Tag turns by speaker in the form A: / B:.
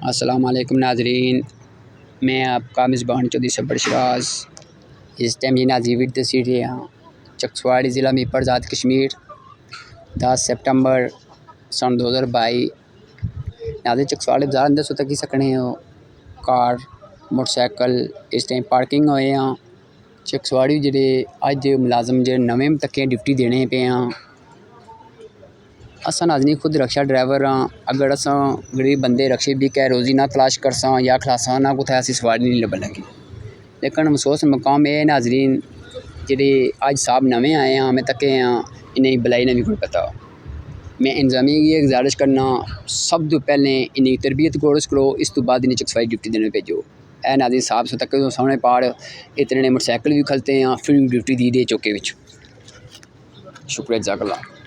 A: अस्सलाम वालेकुम नाजरीन, मैं आपका मेज़बान चौधरी सब्बर शराज। इस टाइम ये नाजी विद सिटी यहाँ चकसवाड़ी ज़िला मीरपुर आज़ाद कश्मीर 10 सितंबर सन 2022 नाज़रीन चकसवाड़ी बाजार अंदर सो तक सकने हो कार मोटरसाइकिल इस टाइम पार्किंग होए हैं। चकसवाड़ी जेह्ड़े अज मुलाजम जेह्ड़े नवें तक ड्यूटी देने पे हैं। अस नाज़रीन खुद रक्षा ड्राइवर हाँ। अगर अस गरीब बंदे रक्षे भी कै रोज़ी ना तलाश करसा या खलासा ना कुछ ऐसी सवारी नहीं लब्भन लगी। लेकिन अफसोस मकाम ये नाज़रीन जेह्ड़े अज साहब नमें आए हैं मैं तके हैं इन्हें बलाई ना भी कोई पता। मैं इंतजामिया की गुजारिश करना सब तो पहले इन्हें तरबियत कोर्स करो, इस तो बाद इन्हें चकसवाड़ी ड्यूटी देने भेजो। ए नाज़रीन साहब सो तक सामने पहाड़ इतने मोटरसाइकिल भी खलते हैं फिर ड्यूटी दी दे चौके। शुक्रिया जज़ाकल्लाह।